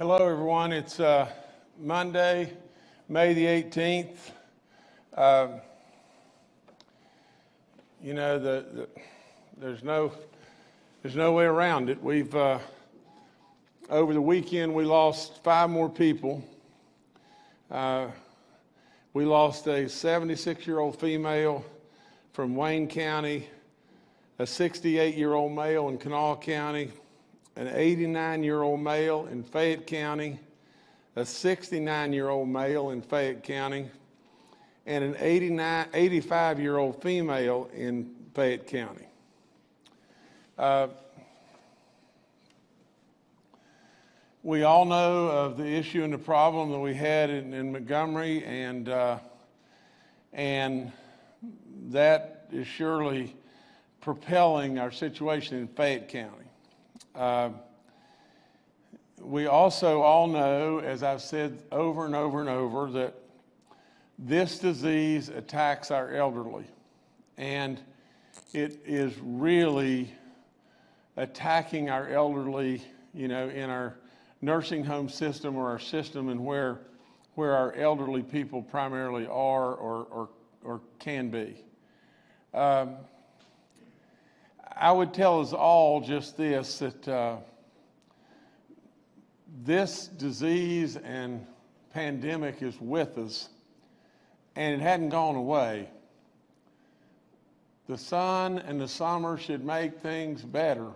Hello, everyone. It's Monday, May the 18th. There's no way around it. We've over the weekend we lost 5 more people. We lost a 76-year-old female from Wayne County, a 68-year-old male in Kanawha County, an 89-year-old male in Fayette County, a 69-year-old male in Fayette County, and an 85-year-old female in Fayette County. We all know of the issue and the problem that we had in Montgomery, and that is surely propelling our situation in Fayette County. We also all know, as I've said over and over and over, that this disease attacks our elderly, and it is really attacking our elderly, in our nursing home system or our system, and where our elderly people primarily are or can be. I would tell us all just this, that this disease and pandemic is with us, and it hadn't gone away. The sun and the summer should make things better.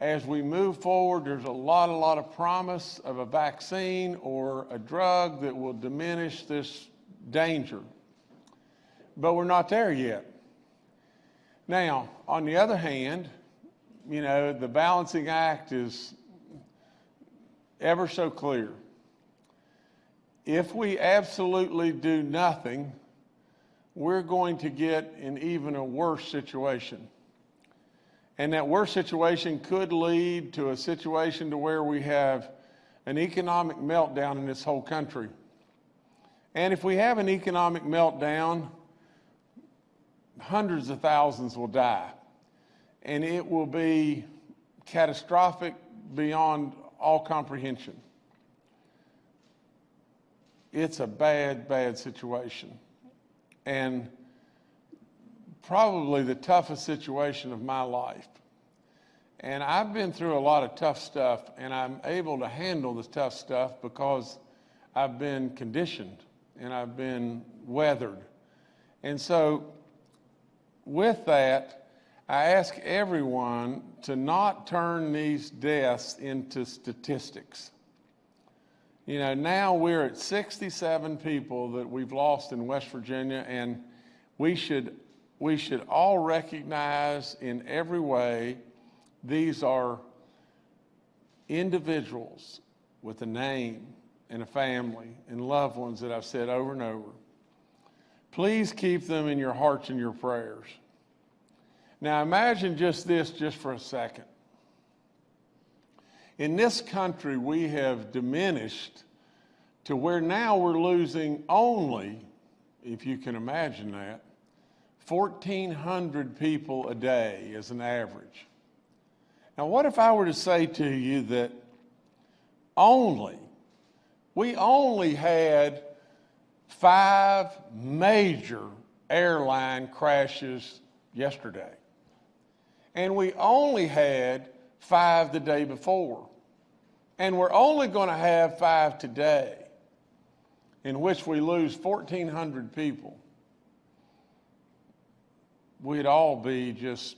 As we move forward, there's a lot of promise of a vaccine or a drug that will diminish this danger. But we're not there yet. Now, on the other hand, the balancing act is ever so clear. If we absolutely do nothing, we're going to get in even a worse situation. And that worse situation could lead to a situation to where we have an economic meltdown in this whole country. And if we have an economic meltdown, hundreds of thousands will die, and it will be catastrophic beyond all comprehension. It's a bad situation, and probably the toughest situation of my life. And I've been through a lot of tough stuff, and I'm able to handle this tough stuff because I've been conditioned and I've been weathered. And so with that, I ask everyone to not turn these deaths into statistics. Now we're at 67 people that we've lost in West Virginia, and we should all recognize in every way these are individuals with a name and a family and loved ones that I've said over and over. Please keep them in your hearts and your prayers. Now imagine just for a second. In this country, we have diminished to where now we're losing only, if you can imagine that, 1,400 people a day as an average. Now what if I were to say to you that we only had 5 major airline crashes yesterday, and we only had 5 the day before, and we're only going to have 5 today, in which we lose 1,400 people? We'd all be just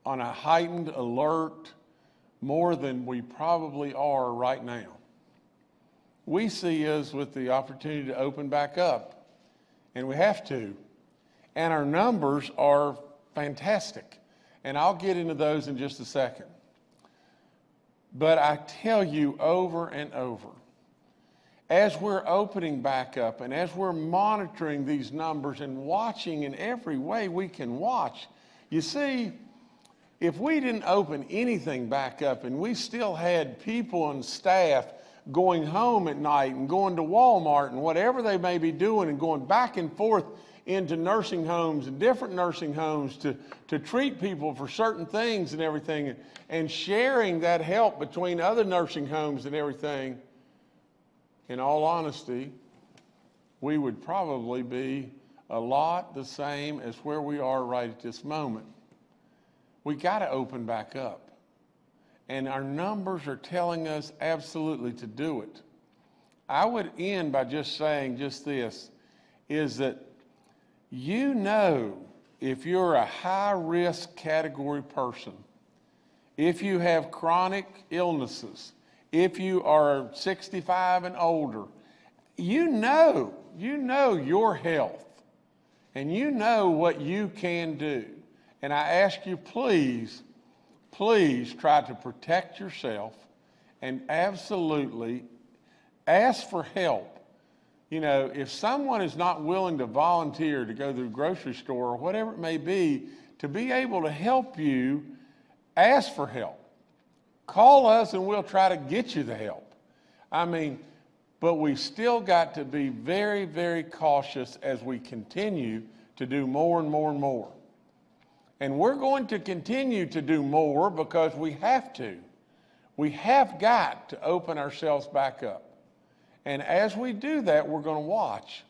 on a heightened alert more than we probably are right now. We see us with the opportunity to open back up, and we have to. And our numbers are fantastic, and I'll get into those in just a second. But I tell you over and over, as we're opening back up and as we're monitoring these numbers and watching in every way we can watch, you see, if we didn't open anything back up and we still had people and staff going home at night and going to Walmart and whatever they may be doing and going back and forth into nursing homes and different nursing homes to treat people for certain things and everything, and sharing that help between other nursing homes and everything, in all honesty, we would probably be a lot the same as where we are right at this moment. We got to open back up. And our numbers are telling us absolutely to do it. I would end by just saying just this, is that you know if you're a high-risk category person, if you have chronic illnesses, if you are 65 and older, you know your health, and you know what you can do. And I ask you, please try to protect yourself and absolutely ask for help. You know, if someone is not willing to volunteer to go to the grocery store or whatever it may be, to be able to help you, ask for help. Call us and we'll try to get you the help. I mean, but we still got to be very, very cautious as we continue to do more and more and more. And we're going to continue to do more because we have to. We have got to open ourselves back up. And as we do that, we're going to watch.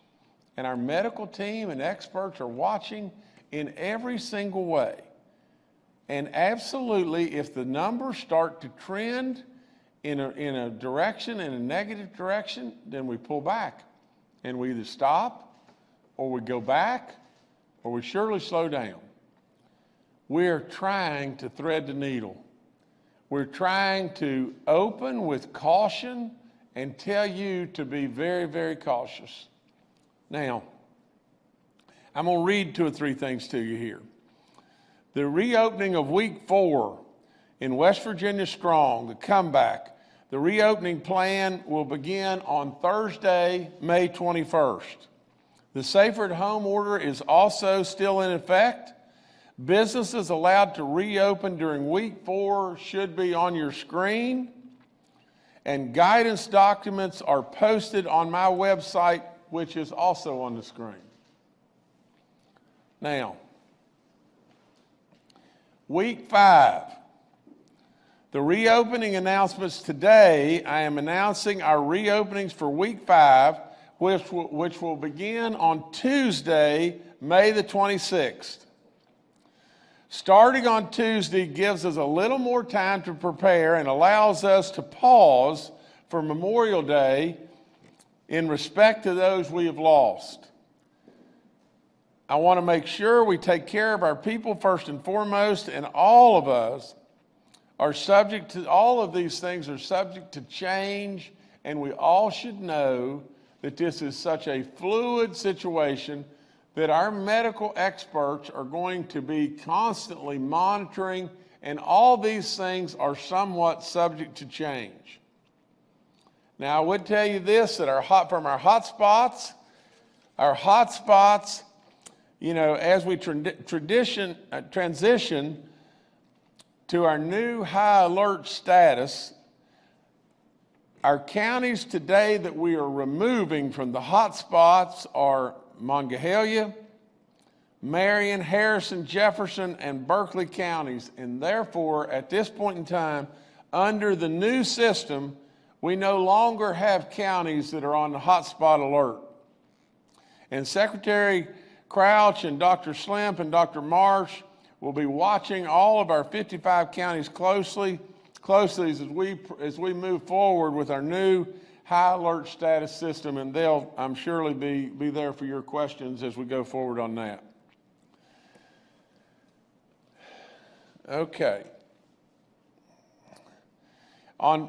And our medical team and experts are watching in every single way. And absolutely, if the numbers start to trend in a direction, in a negative direction, then we pull back. And we either stop, or we go back, or we surely slow down. We're trying to thread the needle. We're trying to open with caution and tell you to be very, very cautious. Now, I'm going to read 2 or 3 things to you here. The reopening of week 4 in West Virginia Strong, the comeback, the reopening plan will begin on Thursday, May 21st. The Safer at Home order is also still in effect. Businesses allowed to reopen during week 4 should be on your screen. And guidance documents are posted on my website, which is also on the screen. Now, week 5, the reopening announcements today. I am announcing our reopenings for week 5, which will begin on Tuesday, May the 26th. Starting on Tuesday gives us a little more time to prepare and allows us to pause for Memorial Day in respect to those we have lost. I want to make sure we take care of our people first and foremost, and all of us are subject to, all of these things are subject to change, and we all should know that this is such a fluid situation that our medical experts are going to be constantly monitoring, and all these things are somewhat subject to change. Now, I would tell you this, that from our hotspots, you know, as we transition to our new high alert status, our counties today that we are removing from the hotspots are Monongalia, Marion, Harrison, Jefferson, and Berkeley counties. And therefore, at this point in time, under the new system, we no longer have counties that are on the hotspot alert. And Secretary Crouch and Dr. Slimp and Dr. Marsh will be watching all of our 55 counties closely as we move forward with our new high alert status system, and they'll, I'm surely be there for your questions as we go forward on that. Okay. Let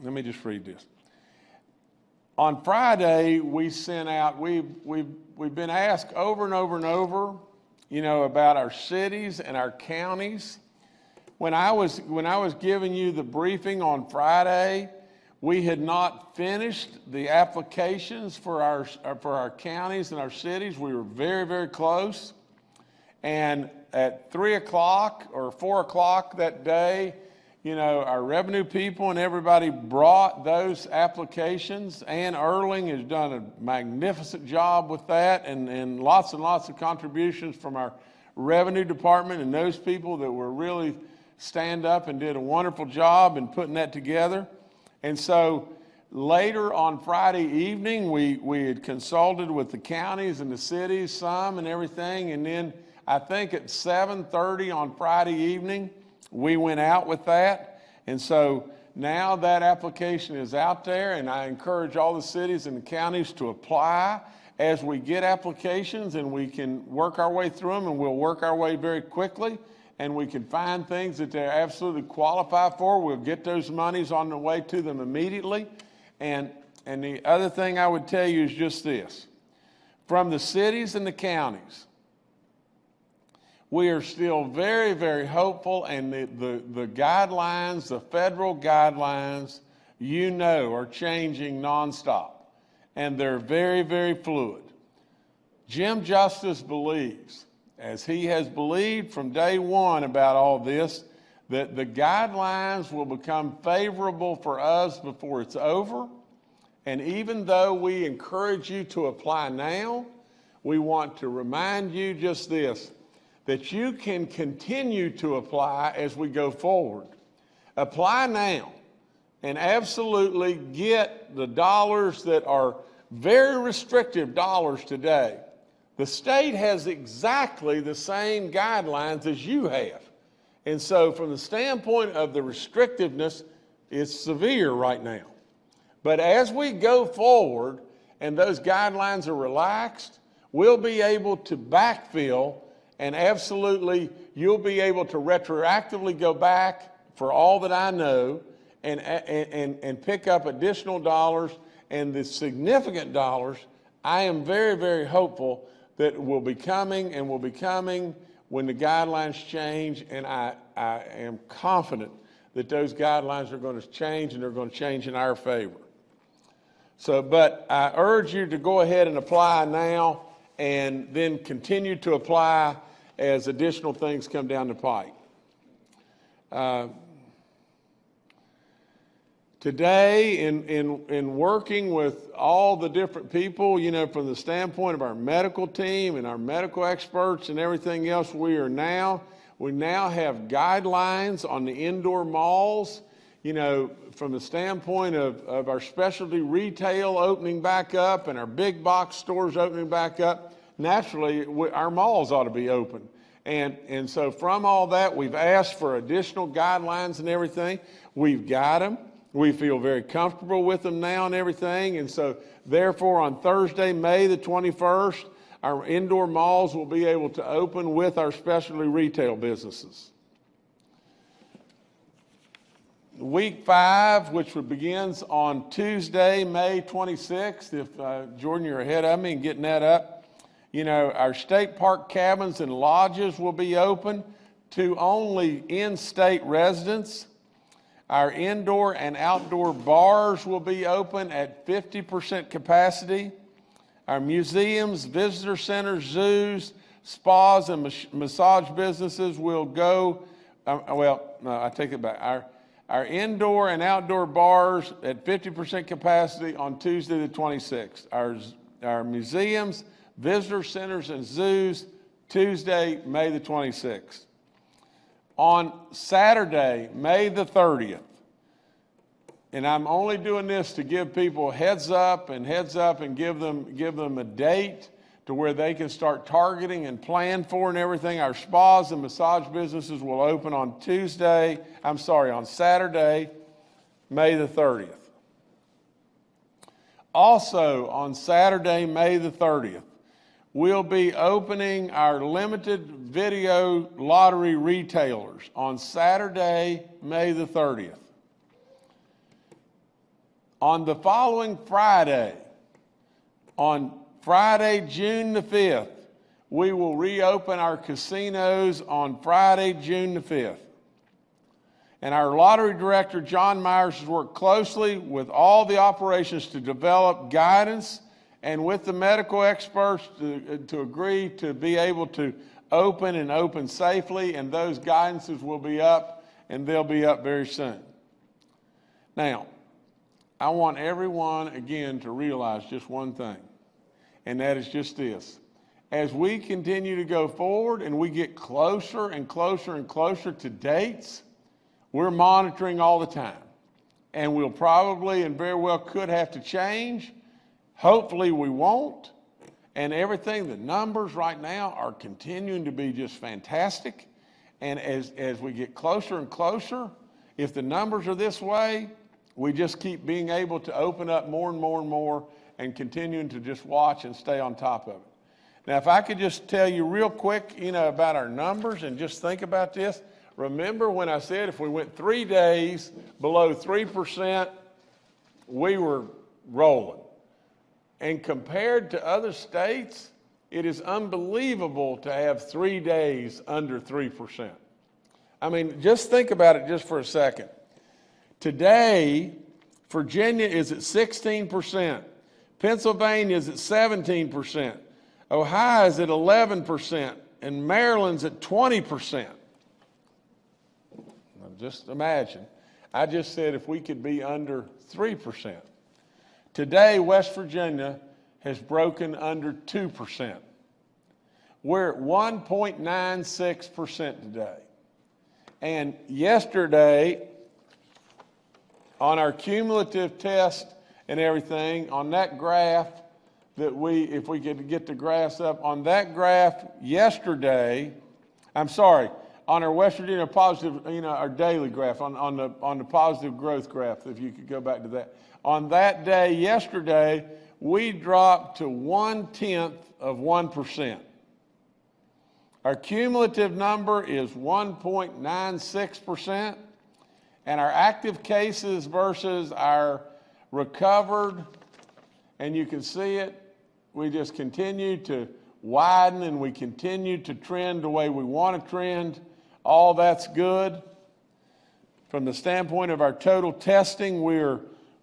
me just read this. On Friday, we sent out, we've been asked over and over and over, you know, about our cities and our counties. When I was giving you the briefing on Friday, we had not finished the applications for our counties and our cities. We were very, very close. And at 3 o'clock or 4 o'clock that day, our revenue people and everybody brought those applications. Ann Erling has done a magnificent job with that, and lots of contributions from our revenue department and those people that were really stand up and did a wonderful job in putting that together. And so later on Friday evening, we had consulted with the counties and the cities, some and everything, and then I think at 7:30 on Friday evening, we went out with that. And so now that application is out there, and I encourage all the cities and the counties to apply as we get applications, and we can work our way through them, and we'll work our way very quickly, and we can find things that they're absolutely qualified for. We'll get those monies on the way to them immediately. And the other thing I would tell you is just this. From the cities and the counties, we are still very, very hopeful, and the guidelines, the federal guidelines, are changing nonstop, and they're very, very fluid. Jim Justice believes, as he has believed from day one about all this, that the guidelines will become favorable for us before it's over. And even though we encourage you to apply now, we want to remind you just this, that you can continue to apply as we go forward. Apply now and absolutely get the dollars that are very restrictive dollars today. The state has exactly the same guidelines as you have. And so from the standpoint of the restrictiveness, it's severe right now. But as we go forward and those guidelines are relaxed, we'll be able to backfill, and absolutely you'll be able to retroactively go back, for all that I know, and pick up additional dollars, and the significant dollars. I am very, very hopeful that will be coming, and will be coming when the guidelines change, and I am confident that those guidelines are going to change, and they're going to change in our favor. So, but I urge you to go ahead and apply now, and then continue to apply as additional things come down the pike. Today, in working with all the different people, from the standpoint of our medical team and our medical experts and everything else, we now have guidelines on the indoor malls, from the standpoint of our specialty retail opening back up and our big box stores opening back up. Naturally, our malls ought to be open. And so from all that, we've asked for additional guidelines and everything. We've got them. We feel very comfortable with them now and everything. And so therefore, on Thursday, May the 21st, our indoor malls will be able to open with our specialty retail businesses. Week 5, which begins on Tuesday, May 26th, if Jordan, you're ahead of me and getting that up. Our state park cabins and lodges will be open to only in-state residents. Our indoor and outdoor bars will be open at 50% capacity. Our museums, visitor centers, zoos, spas, and massage businesses will go, I take it back. Our indoor and outdoor bars at 50% capacity on Tuesday the 26th. Our museums, visitor centers, and zoos, Tuesday, May the 26th. On Saturday, May the 30th, and I'm only doing this to give people heads up and give them a date to where they can start targeting and plan for and everything. Our spas and massage businesses will open on Saturday, May the 30th. Also, on Saturday, May the 30th, we'll be opening our limited video lottery retailers on Saturday, May the 30th. On the following Friday, on Friday, June the 5th, we will reopen our casinos on Friday, June the 5th. And our lottery director, John Myers, has worked closely with all the operations to develop guidance and with the medical experts to agree to be able to open and open safely. And those guidances will be up and they'll be up very soon. Now, I want everyone, again, to realize just one thing, and that is just this. As we continue to go forward and we get closer and closer and closer to dates, we're monitoring all the time. And we'll probably and very well could have to change. Hopefully we won't. And everything, the numbers right now are continuing to be just fantastic. And as we get closer and closer, if the numbers are this way, we just keep being able to open up more and more and more and continuing to just watch and stay on top of it. Now, if I could just tell you real quick, about our numbers and just think about this. Remember when I said if we went 3 days below 3%, we were rolling. And compared to other states, it is unbelievable to have 3 days under 3%. I mean, just think about it just for a second. Today, Virginia is at 16%. Pennsylvania is at 17%. Ohio is at 11%. And Maryland's at 20%. Now, just imagine. I just said if we could be under 3%. Today, West Virginia has broken under 2%. We're at 1.96% today. And yesterday, on our cumulative test and everything, on that graph that if we could get the graphs up, on that graph yesterday, on our West Virginia positive, our daily graph, on the positive growth graph, if you could go back to that. On that day yesterday, we dropped to 0.1%. Our cumulative number is 1.96%, and our active cases versus our recovered, and you can see it, we just continue to widen and we continue to trend the way we want to trend. All that's good. From the standpoint of our total testing, we're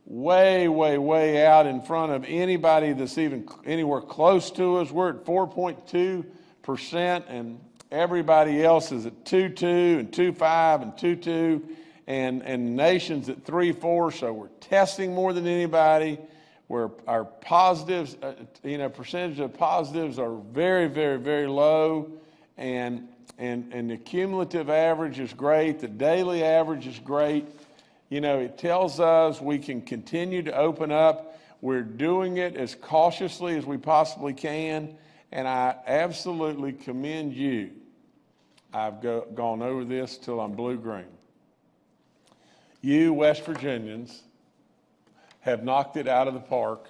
way, way, way out in front of anybody that's even anywhere close to us. We're at 4.2%, and everybody else is at 2.2 and 2.5 and 2.2, and the nation's at 3.4. So we're testing more than anybody. Our positives, percentage of positives are very, very, very low, and the cumulative average is great. The daily average is great. It tells us we can continue to open up. We're doing it as cautiously as we possibly can, and I absolutely commend you. I've gone over this till I'm blue-green. You West Virginians have knocked it out of the park.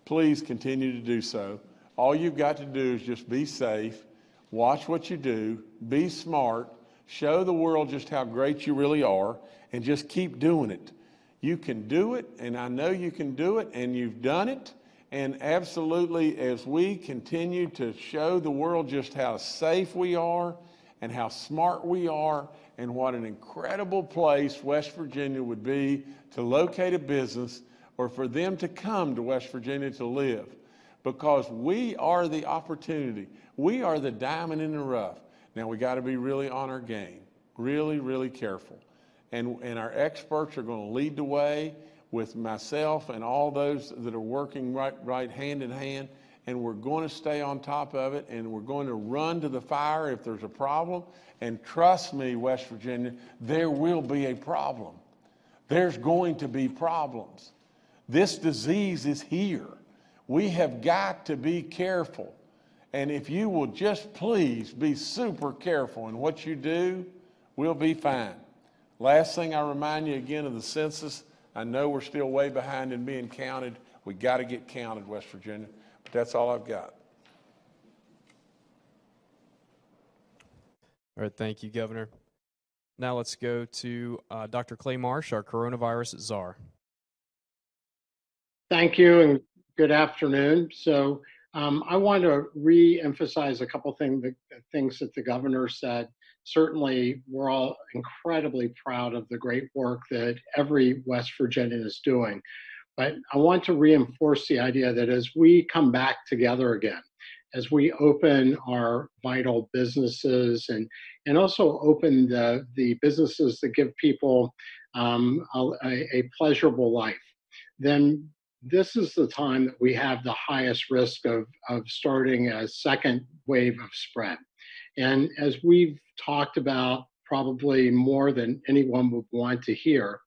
Please continue to do so. All you've got to do is just be safe, watch what you do, be smart, show the world just how great you really are, and just keep doing it. You can do it, and I know you can do it, and you've done it. And absolutely, as we continue to show the world just how safe we are and how smart we are and what an incredible place West Virginia would be to locate a business or for them to come to West Virginia to live, because we are the opportunity. We are the diamond in the rough. Now, we got to be really on our game, really, really careful. And our experts are going to lead the way with myself and all those that are working right hand in hand, and we're going to stay on top of it, and we're going to run to the fire if there's a problem. And trust me, West Virginia, there will be a problem. There's going to be problems. This disease is here. We have got to be careful. And if you will just please be super careful in what you do, we'll be fine. Last thing, I remind you again of the census. I know we're still way behind in being counted. We got to get counted, West Virginia. But that's all I've got. All right, thank you, Governor. Now let's go to Dr. Clay Marsh, our coronavirus czar. Thank you, and good afternoon. So I want to re-emphasize a couple things that the governor said. Certainly, we're all incredibly proud of the great work that every West Virginian is doing. But I want to reinforce the idea that as we come back together again, as we open our vital businesses and also open the businesses that give people a pleasurable life, then this is the time that we have the highest risk of starting a second wave of spread. And as we've talked about, probably more than anyone would want to hear,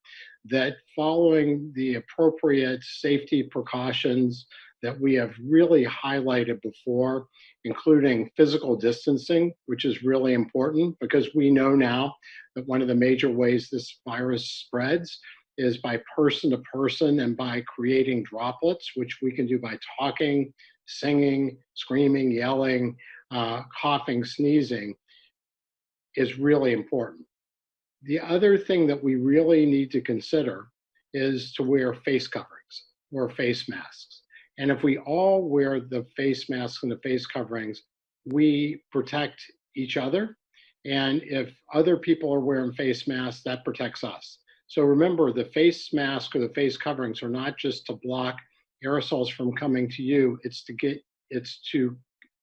that following the appropriate safety precautions that we have really highlighted before, including physical distancing, which is really important because we know now that one of the major ways this virus spreads is by person to person and by creating droplets, which we can do by talking, singing, screaming, yelling, coughing, sneezing, is really important. The other thing that we really need to consider is to wear face coverings or face masks. And if we all wear the face masks and the face coverings, we protect each other. And if other people are wearing face masks, that protects us. So remember, the face mask or the face coverings are not just to block aerosols from coming to you, it's to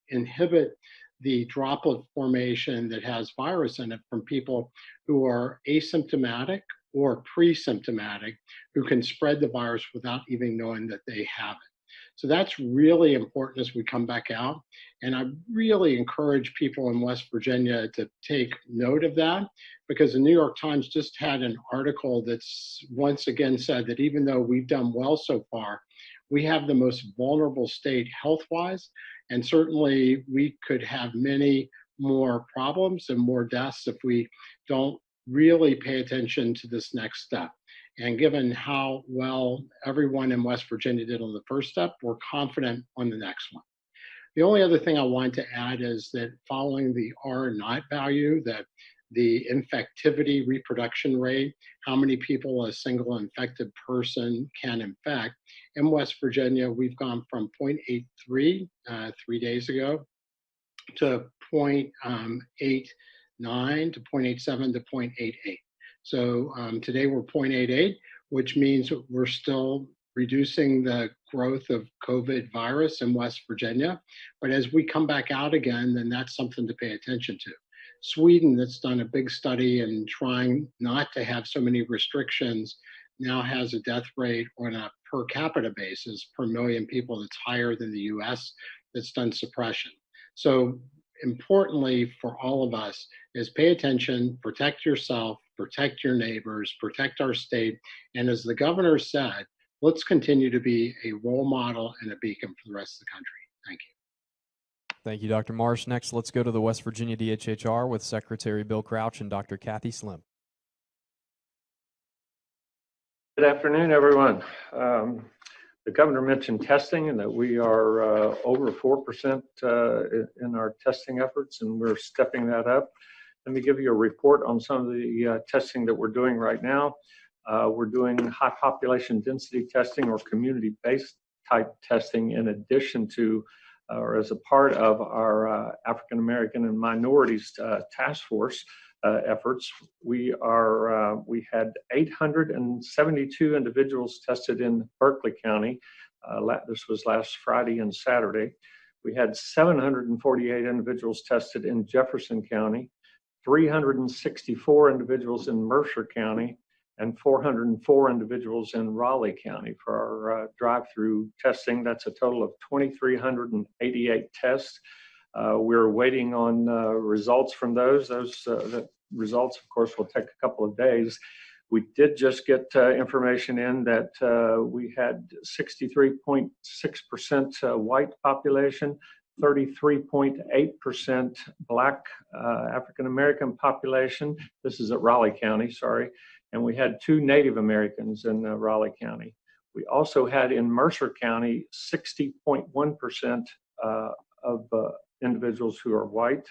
inhibit the droplet formation that has virus in it from people who are asymptomatic or pre-symptomatic, who can spread the virus without even knowing that they have it. So that's really important as we come back out. And I really encourage people in West Virginia to take note of that, because the New York Times just had an article that's once again said that even though we've done well so far, we have the most vulnerable state health-wise, and certainly we could have many more problems and more deaths if we don't really pay attention to this next step. And given how well everyone in West Virginia did on the first step, we're confident on the next one. The only other thing I want to add is that following the R0 value, that the infectivity reproduction rate, how many people a single infected person can infect, in West Virginia, we've gone from 0.83 3 days ago to 0.89 to 0.87 to 0.88. So today we're 0.88, which means we're still reducing the growth of COVID virus in West Virginia. But as we come back out again, then that's something to pay attention to. Sweden, that's done a big study in trying not to have so many restrictions, now has a death rate on a per capita basis per million people that's higher than the US, that's done suppression. So importantly for all of us is pay attention, protect yourself, protect your neighbors, protect our state. And as the governor said, let's continue to be a role model and a beacon for the rest of the country. Thank you. Thank you, Dr. Marsh. Next, let's go to the West Virginia DHHR with Secretary Bill Crouch and Dr. Kathy Slim. Good afternoon, everyone. The governor mentioned testing and that we are over 4% in our testing efforts, and we're stepping that up. Let me give you a report on some of the testing that we're doing right now. We're doing high population density testing or community-based type testing in addition to or as a part of our African American and minorities task force efforts. We had 872 individuals tested in Berkeley County. This was last Friday and Saturday. We had 748 individuals tested in Jefferson County, 364 individuals in Mercer County, and 404 individuals in Raleigh County for our drive-through testing. That's a total of 2,388 tests. We're waiting on results from those. The results, of course, will take a couple of days. We did just get information in that we had 63.6% white population, 33.8% Black African American population. This is at Raleigh County, sorry. And we had 2 Native Americans in Raleigh County. We also had in Mercer County 60.1% of individuals who are white,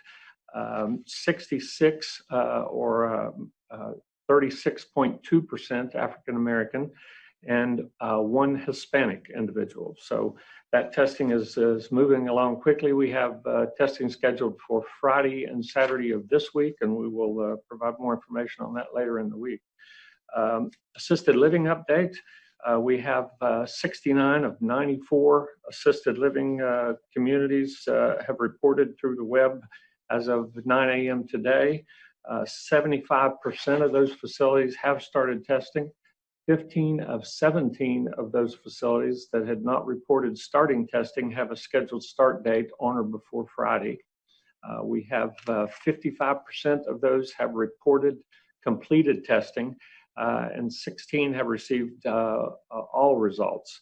66 or 36.2% African American, and 1 Hispanic individual. So that testing is moving along quickly. We have testing scheduled for Friday and Saturday of this week, and we will provide more information on that later in the week. Assisted living update. We have 69 of 94 assisted living communities have reported through the web as of 9 a.m. today. 75% of those facilities have started testing. 15 of 17 of those facilities that had not reported starting testing have a scheduled start date on or before Friday. We have 55% of those have reported completed testing, and 16 have received all results.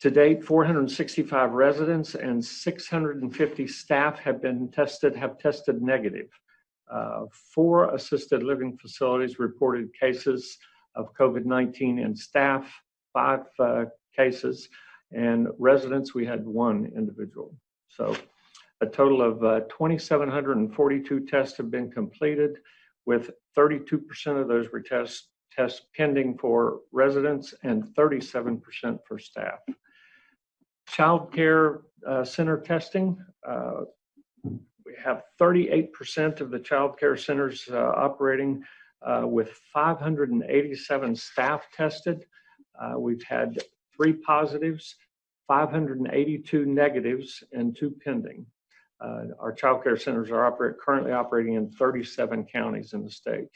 To date, 465 residents and 650 staff have tested negative. 4 assisted living facilities reported cases of COVID-19 in staff, 5 cases, and residents, we had 1 individual. So a total of 2,742 tests have been completed, with 32% of those tests pending for residents and 37% for staff. Child care center testing. We have 38% of the child care centers operating with 587 staff tested. We've had 3 positives, 582 negatives, and 2 pending. Our child care centers are currently operating in 37 counties in the state.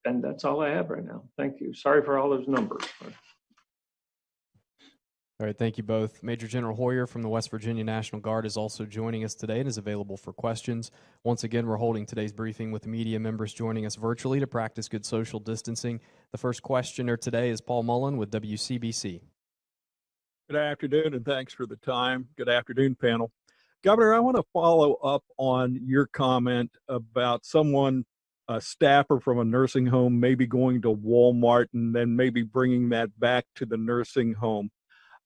And that's all I have right now. Thank you. Sorry for all those numbers. All right, thank you both. Major General Hoyer from the West Virginia National Guard is also joining us today and is available for questions. Once again, we're holding today's briefing with media members joining us virtually to practice good social distancing. The first questioner today is Paul Mullen with WCBC. Good afternoon, and thanks for the time. Good afternoon, panel. Governor, I want to follow up on your comment about someone, a staffer from a nursing home, maybe going to Walmart and then maybe bringing that back to the nursing home.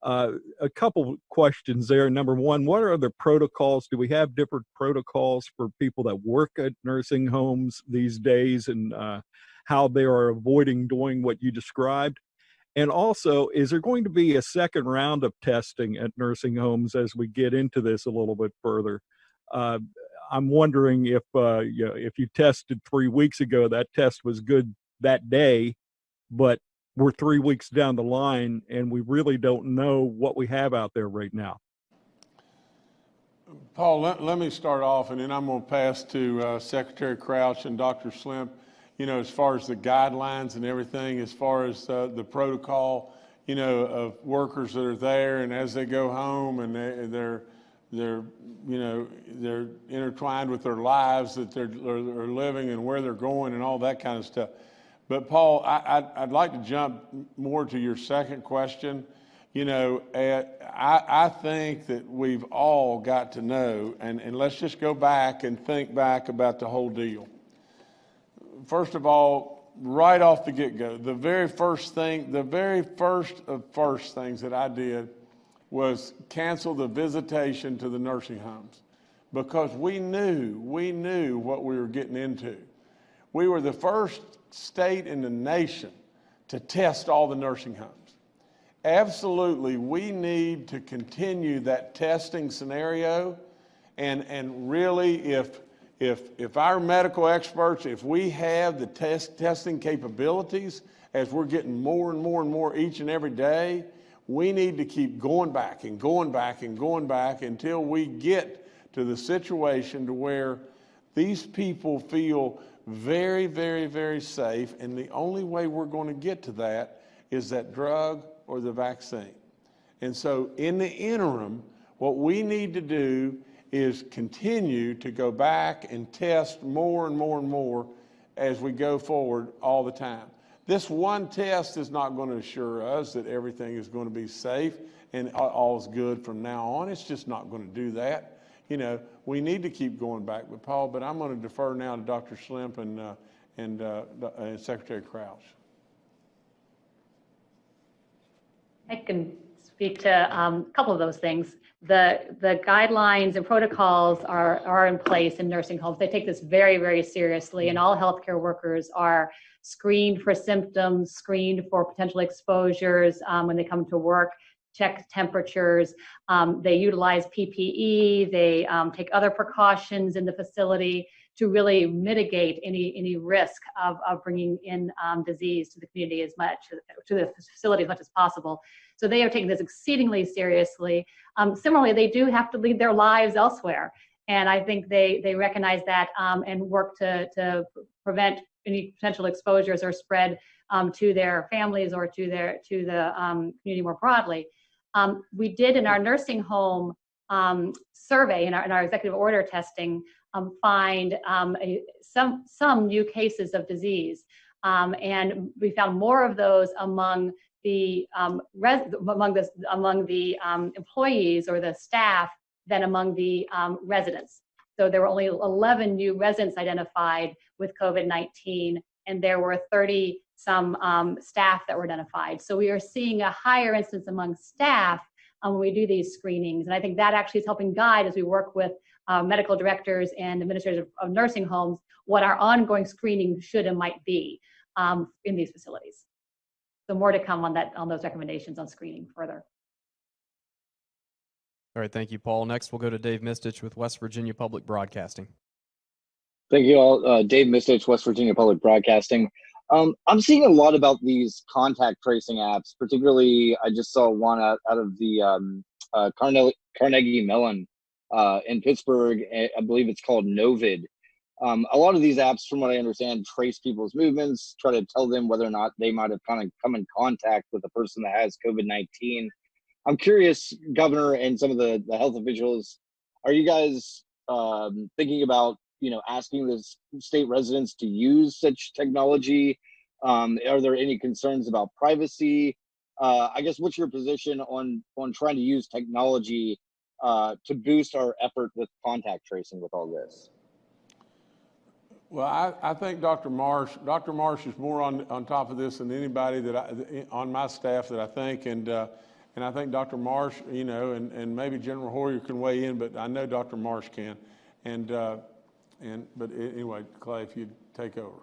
A couple questions there. Number one, what are the protocols? Do we have different protocols for people that work at nursing homes these days, and how they are avoiding doing what you described? And also, is there going to be a second round of testing at nursing homes as we get into this a little bit further? I'm wondering if you tested 3 weeks ago, that test was good that day, but we're 3 weeks down the line and we really don't know what we have out there right now. Paul, let me start off, and then I'm going to pass to Secretary Crouch and Dr. Slimp. You know, as far as the guidelines and everything, as far as the protocol, you know, of workers that are there, and as they go home, and they're intertwined with their lives that they're living and where they're going and all that kind of stuff. But Paul, I'd like to jump more to your second question. You know, I think that we've all got to know, and let's just go back and think back about the whole deal. First of all, right off the get-go, the very first things that I did was cancel the visitation to the nursing homes, because we knew what we were getting into. We were the first state in the nation to test all the nursing homes. Absolutely, we need to continue that testing scenario, and really, if our medical experts, if we have the testing capabilities, as we're getting more and more and more each and every day, we need to keep going back and going back and going back until we get to the situation to where these people feel very, very, very safe. And the only way we're going to get to that is that drug or the vaccine. And so in the interim, what we need to do is continue to go back and test more and more and more as we go forward all the time. This one test is not going to assure us that everything is going to be safe and all is good from now on. It's just not going to do that. You know, we need to keep going back with Paul, but I'm going to defer now to Dr. Slimp and Secretary Crouch. I can speak to a couple of those things. The guidelines and protocols are in place in nursing homes. They take this very, very seriously, and all healthcare workers are screened for symptoms, screened for potential exposures when they come to work, check temperatures. They utilize PPE. They take other precautions in the facility to really mitigate any risk of bringing in disease to the community to the facility as much as possible. So they are taking this exceedingly seriously. Similarly, they do have to lead their lives elsewhere. And I think they recognize that and work to prevent any potential exposures or spread to their families or to the community more broadly. We did in our nursing home survey, in our executive order testing, find some new cases of disease, and we found more of those among the employees or the staff than among the residents. So there were only 11 new residents identified with COVID-19, and there were 30 some staff that were identified. So we are seeing a higher incidence among staff when we do these screenings. And I think that actually is helping guide as we work with medical directors and administrators of nursing homes, what our ongoing screening should and might be in these facilities. So more to come on those recommendations on screening further. All right, thank you, Paul. Next, we'll go to Dave Mistich with West Virginia Public Broadcasting. Thank you all. Dave Mistich, West Virginia Public Broadcasting. I'm seeing a lot about these contact tracing apps, particularly I just saw one out of the Carnegie Mellon in Pittsburgh. I believe it's called Novid. A lot of these apps, from what I understand, trace people's movements, try to tell them whether or not they might have kind of come in contact with a person that has COVID-19. I'm curious, Governor, and some of the health officials, are you guys thinking about, asking the state residents to use such technology? Are there any concerns about privacy? I guess, what's your position on trying to use technology to boost our effort with contact tracing with all this? Well, I think Dr. Marsh is more on top of this than anybody on my staff that I think, and I think Dr. Marsh, and maybe General Hoyer can weigh in, but I know Dr. Marsh can, but anyway, Clay, if you'd take over.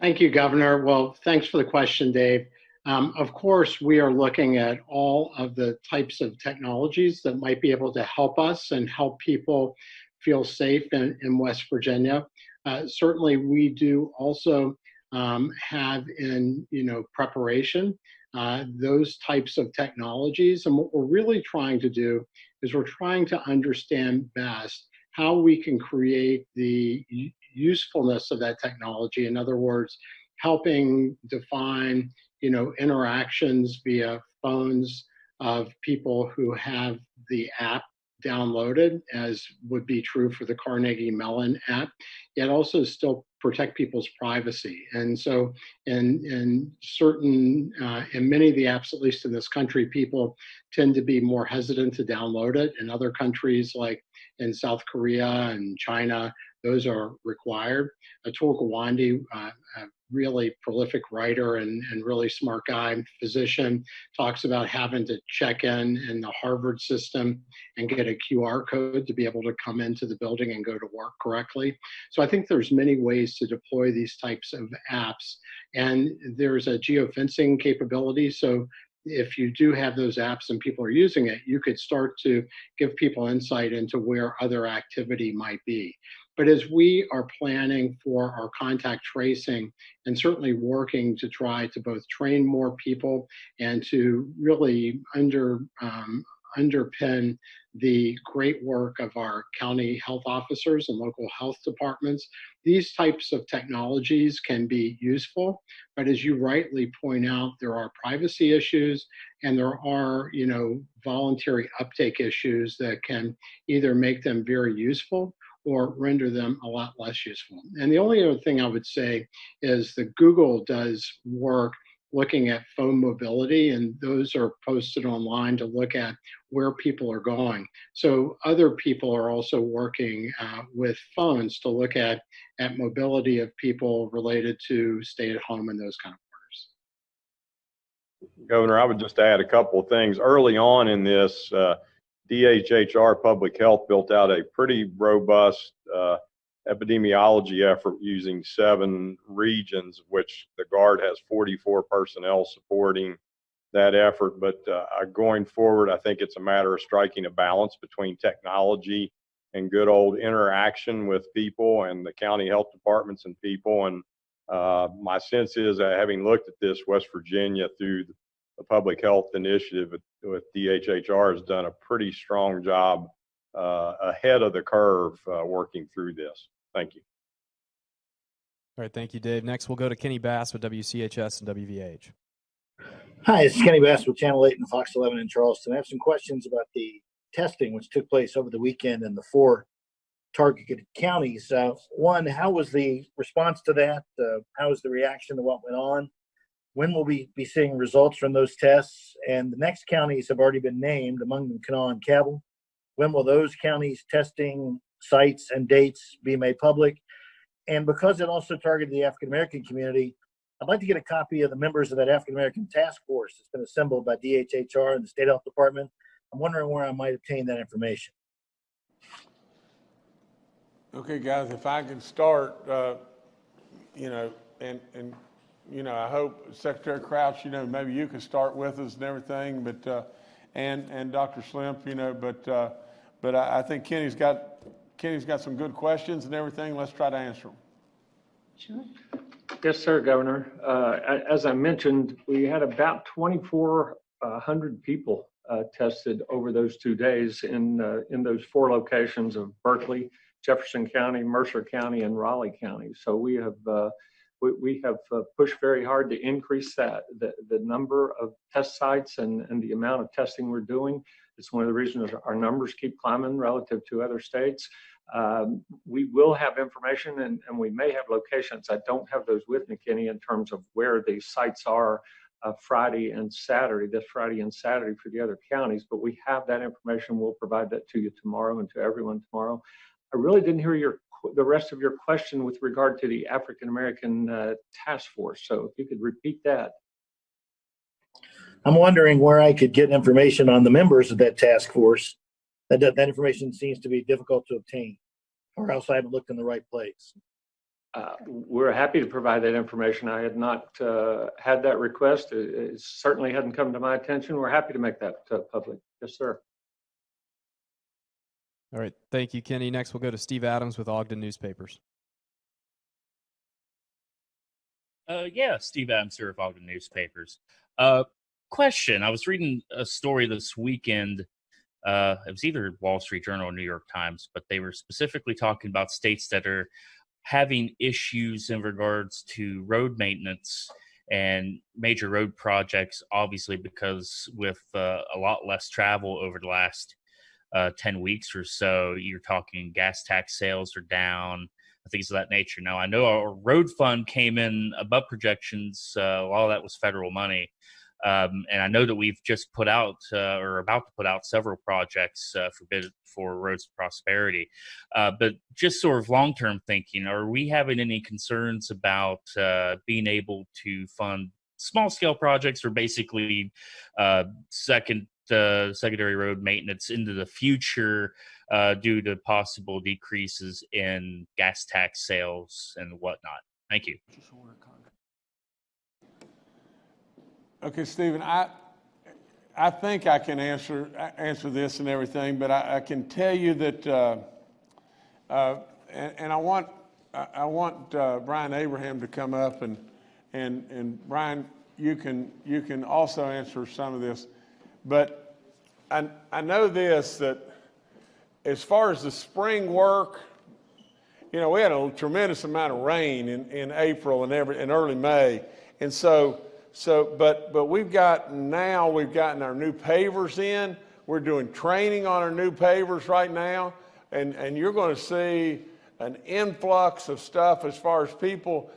Thank you, Governor. Well, thanks for the question, Dave. Of course, we are looking at all of the types of technologies that might be able to help us and help people feel safe in West Virginia. Certainly, we do also have in preparation those types of technologies. And what we're really trying to do is we're trying to understand best how we can create the usefulness of that technology. In other words, helping define interactions via phones of people who have the app downloaded, as would be true for the Carnegie Mellon app, yet also still protect people's privacy. And so in many of the apps, at least in this country, people tend to be more hesitant to download it. In other countries, like in South Korea and China, those are required. Atul Gawande, a really prolific writer and really smart guy, physician, talks about having to check in the Harvard system and get a QR code to be able to come into the building and go to work correctly. So I think there's many ways to deploy these types of apps. And there's a geofencing capability. So if you do have those apps and people are using it, you could start to give people insight into where other activity might be. But as we are planning for our contact tracing and certainly working to try to both train more people and to really underpin the great work of our county health officers and local health departments, these types of technologies can be useful. But as you rightly point out, there are privacy issues and there are, voluntary uptake issues that can either make them very useful or render them a lot less useful. And the only other thing I would say is that Google does work looking at phone mobility, and those are posted online to look at where people are going. So other people are also working with phones to look at mobility of people related to stay at home and those kind of orders. Governor, I would just add a couple of things. Early on in this, DHHR Public Health built out a pretty robust epidemiology effort using 7 regions, which the Guard has 44 personnel supporting that effort. But going forward, I think it's a matter of striking a balance between technology and good old interaction with people and the county health departments and people. And my sense is that having looked at this, West Virginia through the public health initiative with DHHR has done a pretty strong job ahead of the curve working through this. Thank you. All right, thank you, Dave. Next, we'll go to Kenny Bass with WCHS and WVH. Hi, this is Kenny Bass with Channel 8 and Fox 11 in Charleston. I have some questions about the testing which took place over the weekend in the 4 targeted counties. One, how was the response to that? How was the reaction to what went on? When will we be seeing results from those tests? And the next counties have already been named, among them Kanawha and Cabell. When will those counties' testing sites and dates be made public? And because it also targeted the African-American community, I'd like to get a copy of the members of that African-American task force that's been assembled by DHHR and the State Health Department. I'm wondering where I might obtain that information. Okay, guys, if I can start, I hope Secretary Crouch, maybe you can start with us and everything, but, and Dr. Schlemp, but I think Kenny's got some good questions and everything. Let's try to answer them. Sure. Yes, sir, Governor. As I mentioned, we had about 2,400 people tested over those 2 days in those 4 locations of Berkeley, Jefferson County, Mercer County, and Raleigh County. So we have pushed very hard to increase the number of test sites and the amount of testing we're doing. It's one of the reasons our numbers keep climbing relative to other states. We will have information and we may have locations. I don't have those with me, Kenny, in terms of where the sites are Friday and Saturday, this Friday and Saturday for the other counties, but we have that information. We'll provide that to you tomorrow and to everyone tomorrow. I really didn't hear the rest of your question with regard to the African American task force. So if you could repeat that. I'm wondering where I could get information on the members of that task force. That information seems to be difficult to obtain, or else I haven't looked in the right place. We're happy to provide that information. I had not had that request. It certainly hadn't come to my attention. We're happy to make that public. Yes, sir. All right, thank you, Kenny. Next, we'll go to Steve Adams with Ogden Newspapers. Steve Adams here of Ogden Newspapers. Question, I was reading a story this weekend. It was either Wall Street Journal or New York Times, but they were specifically talking about states that are having issues in regards to road maintenance and major road projects, obviously because with a lot less travel over the last 10 weeks or so, you're talking gas tax sales are down, things of that nature. Now, I know our road fund came in above projections. A lot of that was federal money. And I know that we've just put out or about to put out several projects for Roads to Prosperity. But just sort of long-term thinking, are we having any concerns about being able to fund small-scale projects or basically secondary road maintenance into the future due to possible decreases in gas tax sales and whatnot? Thank you. Okay, Stephen, I think I can answer this and everything, but I can tell you that, and I want Brian Abraham to come up and Brian, you can also answer some of this, but I know this, that as far as the spring work, we had a tremendous amount of rain in April and early May, and but we've gotten our new pavers in. We're doing training on our new pavers right now, and you're going to see an influx of stuff as far as people,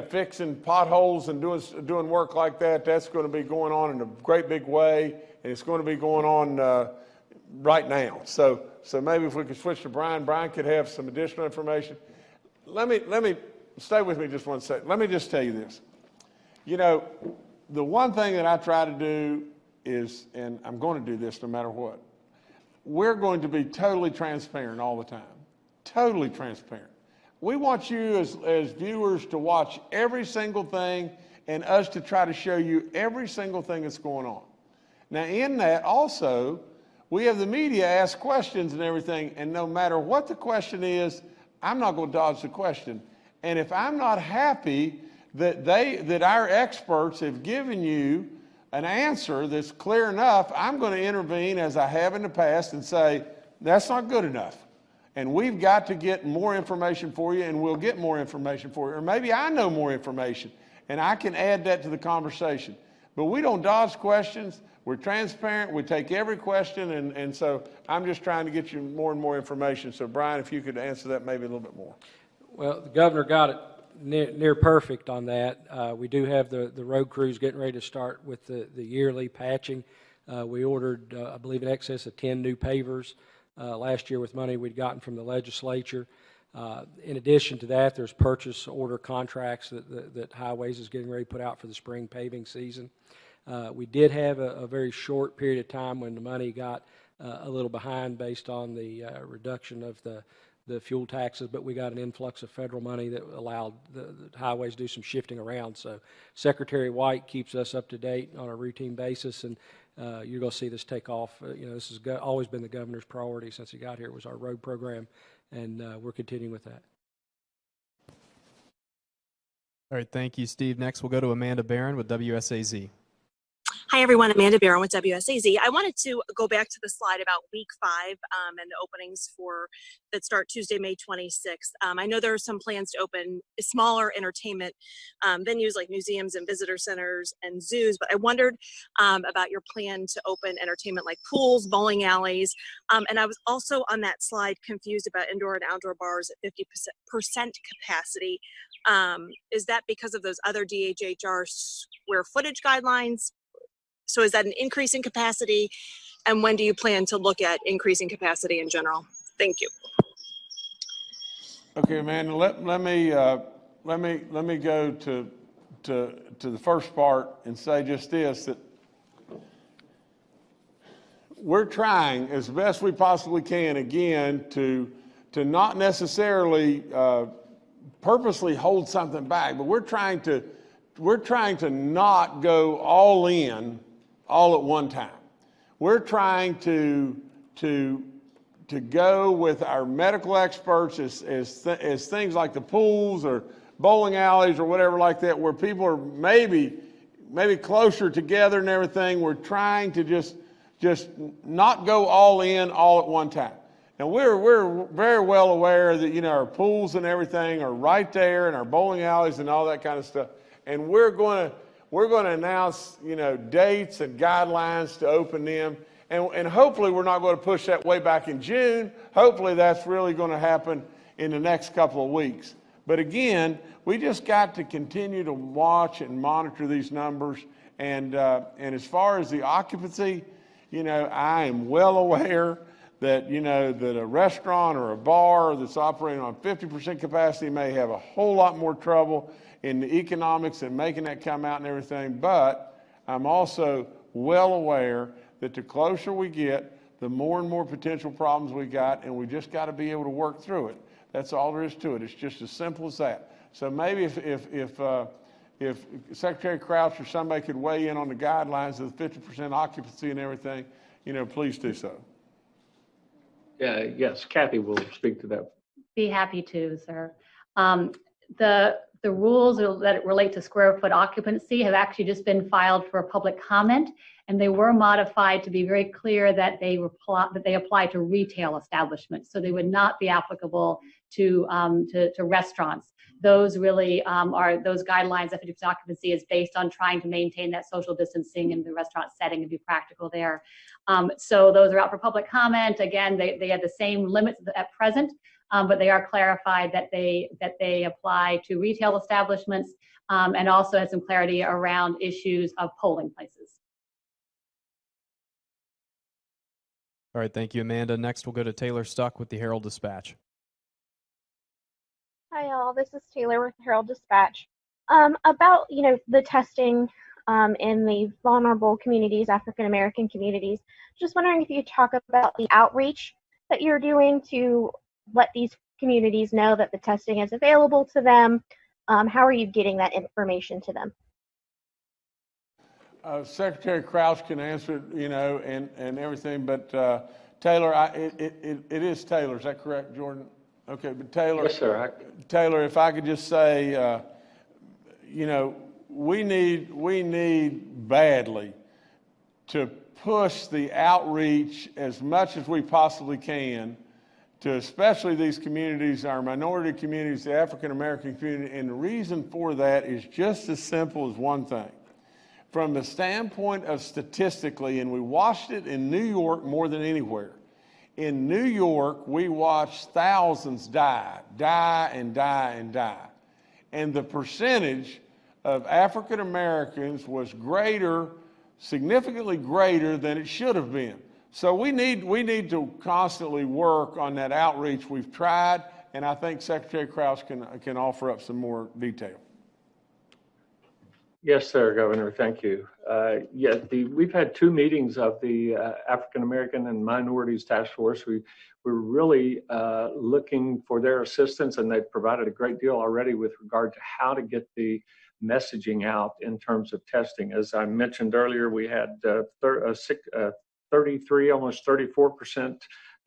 fixing potholes and doing work like that. That's going to be going on in a great big way, and it's going to be going on right now. So maybe if we could switch to Brian, Brian could have some additional information. Let me stay with me just one second. Let me just tell you this. The one thing that I try to do is, and I'm going to do this no matter what, we're going to be totally transparent all the time. Totally transparent. We want you as viewers to watch every single thing and us to try to show you every single thing that's going on. Now, in that also, we have the media ask questions and everything, and no matter what the question is, I'm not going to dodge the question. And if I'm not happy that our experts have given you an answer that's clear enough, I'm going to intervene as I have in the past and say, that's not good enough. And we've got to get more information for you, and we'll get more information for you. Or maybe I know more information, and I can add that to the conversation. But we don't dodge questions. We're transparent. We take every question, and so I'm just trying to get you more and more information. So, Brian, if you could answer that maybe a little bit more. Well, the governor got it near perfect on that. We do have the road crews getting ready to start with the yearly patching. We ordered, I believe, in excess of 10 new pavers last year with money we'd gotten from the legislature. In addition to that, there's purchase order contracts that Highways is getting ready to put out for the spring paving season. We did have a very short period of time when the money got a little behind based on the reduction of the fuel taxes, but we got an influx of federal money that allowed the highways to do some shifting around. So Secretary White keeps us up to date on a routine basis, and you're going to see this take off. This has always been the governor's priority since he got here, was our road program, and we're continuing with that. All right, thank you, Steve. Next, we'll go to Amanda Barron with WSAZ. Hi, everyone. Amanda Barron with WSAZ. I wanted to go back to the slide about week 5 and the openings that start Tuesday, May 26th. I know there are some plans to open smaller entertainment venues like museums and visitor centers and zoos, but I wondered about your plan to open entertainment like pools, bowling alleys, and I was also on that slide confused about indoor and outdoor bars at 50% capacity. Is that because of those other DHHR square footage guidelines? So is that an increase in capacity? And when do you plan to look at increasing capacity in general? Thank you. Okay, Amanda, let me go to the first part and say just this, that we're trying as best we possibly can, again, to not necessarily purposely hold something back, but we're trying to not go all in all at one time. We're trying to go with our medical experts as things like the pools or bowling alleys or whatever like that, where people are maybe closer together and everything. We're trying to just not go all in all at one time. Now we're very well aware that our pools and everything are right there, and our bowling alleys and all that kind of stuff, and we're going to announce, dates and guidelines to open them. And hopefully we're not going to push that way back in June. Hopefully that's really going to happen in the next couple of weeks. But again, we just got to continue to watch and monitor these numbers. And as far as the occupancy, I am well aware that, that a restaurant or a bar that's operating on 50% capacity may have a whole lot more trouble in the economics and making that come out and everything, but I'm also well aware that the closer we get, the more and more potential problems we got, and we just got to be able to work through it. That's all there is to it. It's just as simple as that. So maybe if Secretary Crouch or somebody could weigh in on the guidelines of the 50% occupancy and everything, please do so. Yes, Kathy will speak to that. Be happy to, sir. The rules that relate to square foot occupancy have actually just been filed for public comment, and they were modified to be very clear that they apply to retail establishments, so they would not be applicable to restaurants. Those really are those guidelines. That 50% occupancy is based on trying to maintain that social distancing in the restaurant setting and be practical there. So those are out for public comment. Again, they have the same limits at present. But they are clarified that they apply to retail establishments, and also has some clarity around issues of polling places. All right, thank you, Amanda. Next, we'll go to Taylor Stuck with the Herald Dispatch. Hi, all. This is Taylor with Herald Dispatch. About the testing in the vulnerable communities, African American communities. Just wondering if you could talk about the outreach that you're doing to let these communities know that the testing is available to them. How are you getting that information to them? Secretary Crouch can answer it, you know, and everything, but Taylor, it is Taylor, is that correct, Jordan? Okay, but Taylor. Yes, sir. Taylor, if I could just say, you know, we need badly to push the outreach as much as we possibly can to especially these communities, our minority communities, the African American community, and the reason for that is just as simple as one thing. From the standpoint of statistically, and we watched it in New York more than anywhere. In New York, we watched thousands die. And the percentage of African Americans was greater, significantly greater than it should have been. So we need to constantly work on that outreach. We've tried, and I think Secretary Crouch can offer up some more detail. Yes, sir, Governor. Thank you. We've had 2 meetings of the African American and Minorities Task Force. We're really looking for their assistance, and they've provided a great deal already with regard to how to get the messaging out in terms of testing. As I mentioned earlier, we had 33, almost 34%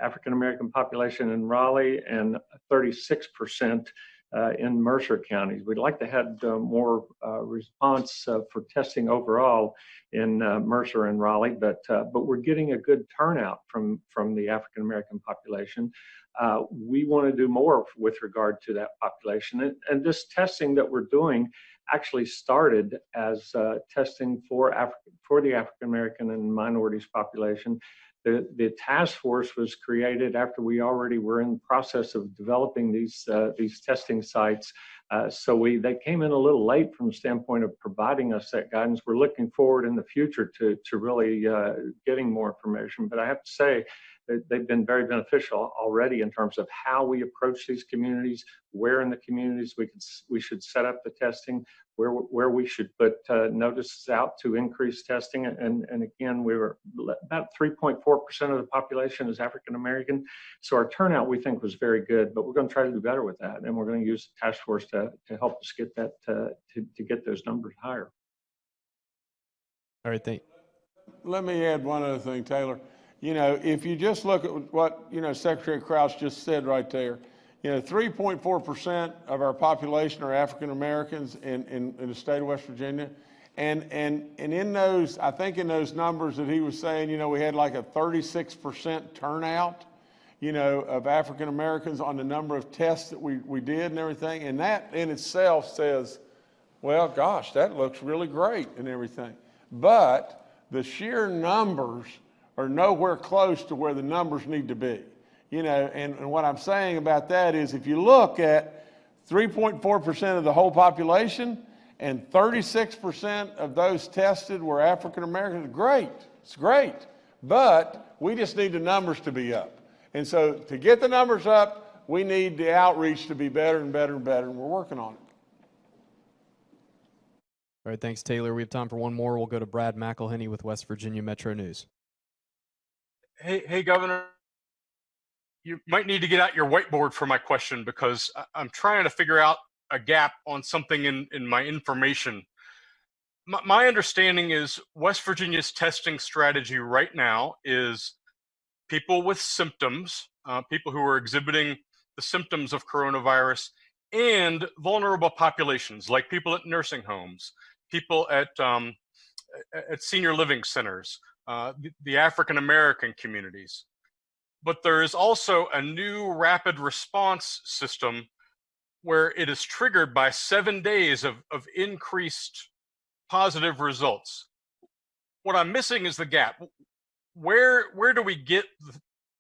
African American population in Raleigh and 36% in Mercer counties. We'd like to have more response for testing overall in Mercer and Raleigh, but we're getting a good turnout from the African American population. We want to do more with regard to that population, and this testing that we're doing actually started as testing for the African American and minorities population. The task force was created after we already were in the process of developing these testing sites. They came in a little late from the standpoint of providing us that guidance. We're looking forward in the future to really getting more information. But I have to say that they've been very beneficial already in terms of how we approach these communities, where in the communities we should set up the testing, where we should put notices out to increase testing. And again, we were about 3.4% of the population is African American. So our turnout, we think, was very good, but we're going to try to do better with that. And we're going to use the task force to help us get that, to get those numbers higher. All right, thank you. Let me add one other thing, Taylor. You know, if you just look at what, you know, Secretary Crouch just said right there, you know, 3.4% of our population are African Americans in the state of West Virginia. And in those, I think in those numbers that he was saying, you know, we had like a 36% turnout, you know, of African Americans on the number of tests that we did and everything. And that in itself says, well, gosh, that looks really great and everything. But the sheer numbers are nowhere close to where the numbers need to be. You know, and what I'm saying about that is if you look at 3.4% of the whole population and 36% of those tested were African Americans, great, it's great. But we just need the numbers to be up. And so to get the numbers up, we need the outreach to be better and better and better, and we're working on it. All right, thanks, Taylor. We have time for one more. We'll go to Brad McElhenney with West Virginia Metro News. Hey, Governor. You might need to get out your whiteboard for my question because I'm trying to figure out a gap on something in my information. My understanding is West Virginia's testing strategy right now is people with symptoms, people who are exhibiting the symptoms of coronavirus, and vulnerable populations like people at nursing homes, people at senior living centers, the African American communities. But there is also a new rapid response system where it is triggered by 7 days of increased positive results. What I'm missing is the gap. Where do we get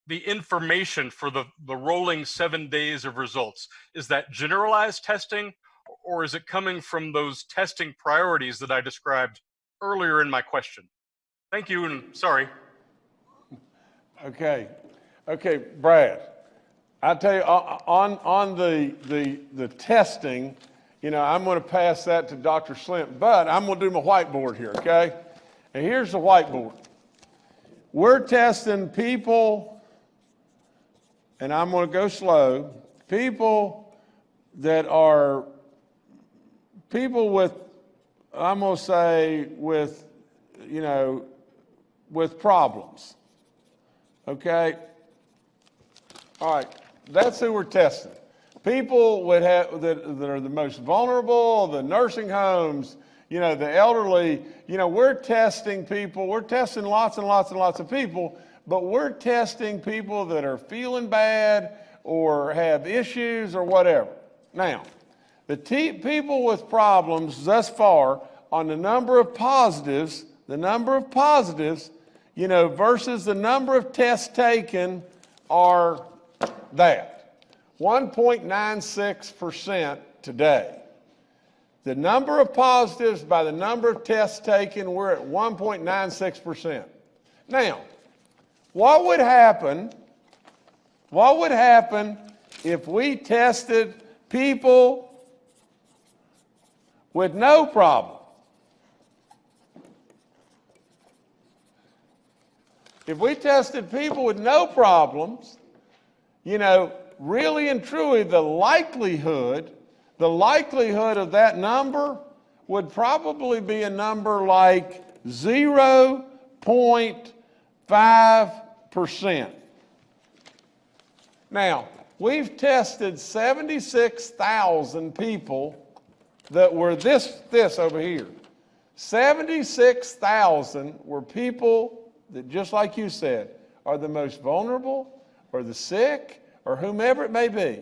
the information for the rolling 7 days of results? Is that generalized testing, or is it coming from those testing priorities that I described earlier in my question? Thank you, and sorry. Okay, Brad, I tell you, on the testing, you know, I'm going to pass that to Dr. Slint, but I'm going to do my whiteboard here, okay? And here's the whiteboard. We're testing people, and I'm going to go slow, people that are people with, I'm going to say, with you know, with problems. Okay? All right, that's who we're testing. People would have, that are the most vulnerable, the nursing homes, you know, the elderly. You know, we're testing people. We're testing lots and lots and lots of people, but we're testing people that are feeling bad or have issues or whatever. Now, the people with problems thus far on the number of positives, you know, versus the number of tests taken are that. 1.96% today. The number of positives by the number of tests taken, we're at 1.96%. Now, what would happen if we tested people with no problem? If we tested people with no problems, you know, really and truly the likelihood of that number would probably be a number like 0.5%. Now, we've tested 76,000 people that were this over here. 76,000 were people that, just like you said, are the most vulnerable or the sick or whomever it may be.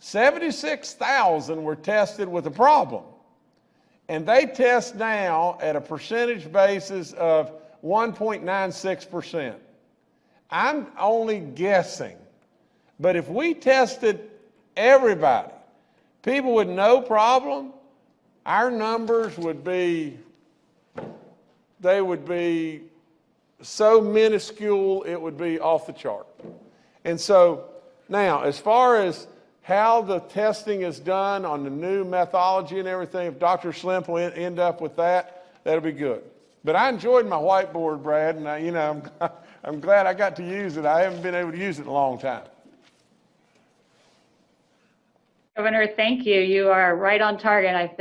76,000 were tested with a problem. And they test now at a percentage basis of 1.96%. I'm only guessing. But if we tested everybody, people with no problem, our numbers would be, they would be so minuscule, it would be off the chart. And so now, as far as how the testing is done on the new methodology and everything, if Dr. Slimp will end up with that, that'll be good. But I enjoyed my whiteboard, Brad, and I'm glad I got to use it. I haven't been able to use it in a long time. Governor, thank you. You are right on target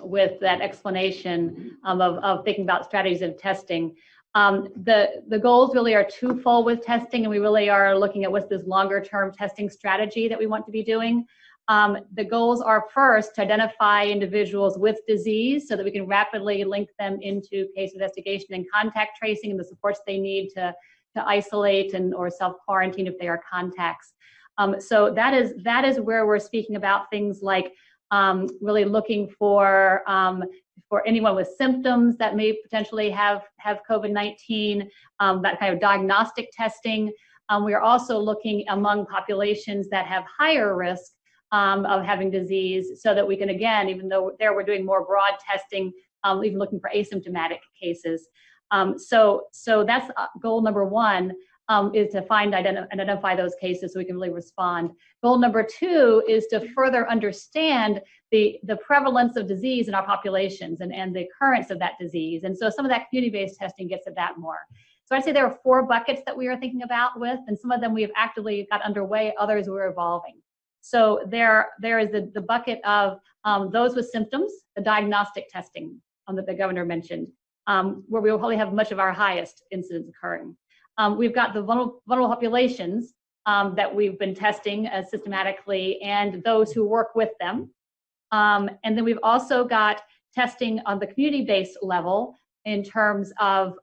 with that explanation of thinking about strategies of testing. The goals really are twofold with testing, and we really are looking at what's this longer-term testing strategy that we want to be doing. The goals are first to identify individuals with disease so that we can rapidly link them into case investigation and contact tracing and the supports they need to isolate or self-quarantine if they are contacts. So that is where we're speaking about things like really looking for anyone with symptoms that may potentially have COVID-19, that kind of diagnostic testing. We are also looking among populations that have higher risk of having disease so that we can, again, even though there we're doing more broad testing, even looking for asymptomatic cases. So that's goal number one. Is to find and identify those cases so we can really respond. Goal number two is to further understand the prevalence of disease in our populations and the occurrence of that disease. And so some of that community-based testing gets at that more. So I'd say there are 4 buckets that we are thinking about with, and some of them we have actively got underway, others we're evolving. So there is the bucket of those with symptoms, the diagnostic testing that the governor mentioned, where we will probably have much of our highest incidence occurring. We've got the vulnerable populations that we've been testing systematically and those who work with them. And then we've also got testing on the community-based level in terms of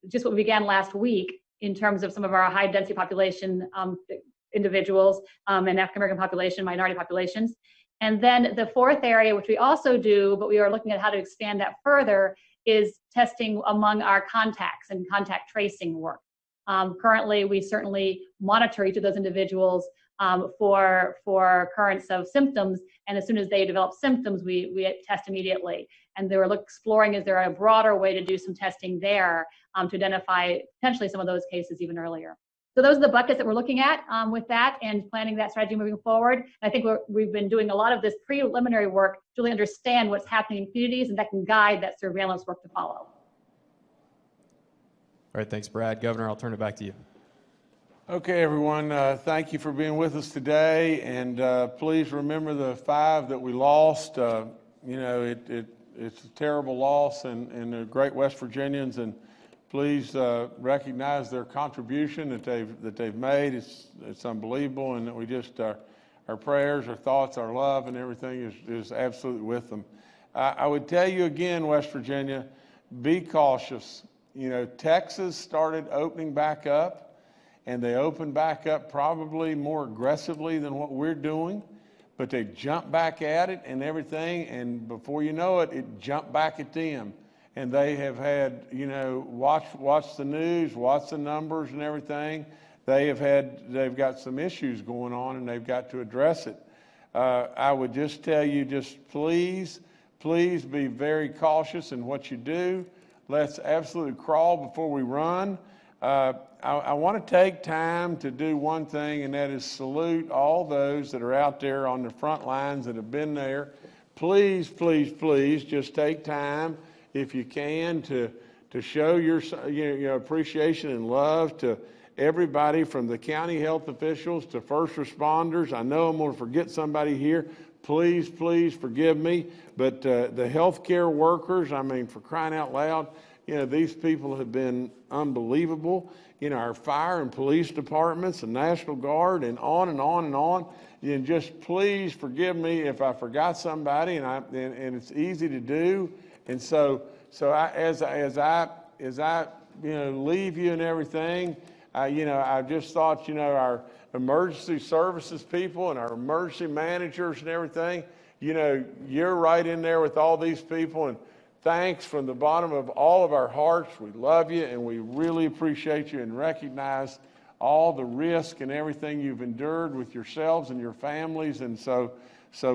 just what we began last week in terms of some of our high-density population individuals and African-American population, minority populations. And then the fourth area, which we also do, but we are looking at how to expand that further, is testing among our contacts and contact tracing work. Currently, we certainly monitor each of those individuals for occurrence of symptoms, and as soon as they develop symptoms, we test immediately. And they were exploring, is there a broader way to do some testing there to identify potentially some of those cases even earlier. So those are the buckets that we're looking at with that and planning that strategy moving forward. And I think we've been doing a lot of this preliminary work to really understand what's happening in communities, and that can guide that surveillance work to follow. All right, thanks, Brad. Governor, I'll turn it back to you. Okay, everyone, thank you for being with us today, and please remember the 5 that we lost. You know, it it's a terrible loss, and they're great West Virginians, and please recognize their contribution that they've made. It's unbelievable, and that we just our prayers, our thoughts, our love, and everything is absolutely with them. I would tell you again, West Virginia, be cautious. You know, Texas started opening back up, and they opened back up probably more aggressively than what we're doing, but they jumped back at it and everything, and before you know it, it jumped back at them. And they have had, you know, watch the news, watch the numbers and everything. They've got some issues going on, and they've got to address it. I would just tell you, just please be very cautious in what you do. Let's absolutely crawl before we run. I want to take time to do one thing, and that is salute all those that are out there on the front lines that have been there. Please just take time, if you can, to show your appreciation and love to everybody, from the county health officials to first responders. I know I'm going to forget somebody here. Please forgive me. But the healthcare workers, I mean, for crying out loud, you know, these people have been unbelievable. You know, our fire and police departments, the National Guard, and on and on and on. And just please forgive me if I forgot somebody, and it's easy to do. And so as I leave you and everything, I just thought, our emergency services people and our emergency managers and everything, you're right in there with all these people, and thanks from the bottom of all of our hearts. We love you, and we really appreciate you and recognize all the risk and everything you've endured with yourselves and your families. And so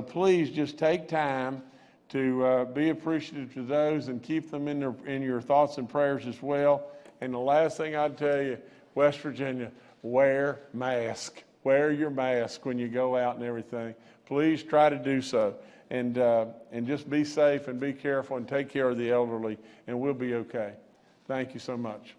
please just take time to be appreciative to those and keep them in your thoughts and prayers as well. And the last thing I'd tell you, West Virginia, wear mask. Wear your mask when you go out and everything. Please try to do so. And just be safe and be careful and take care of the elderly, and we'll be okay. Thank you so much.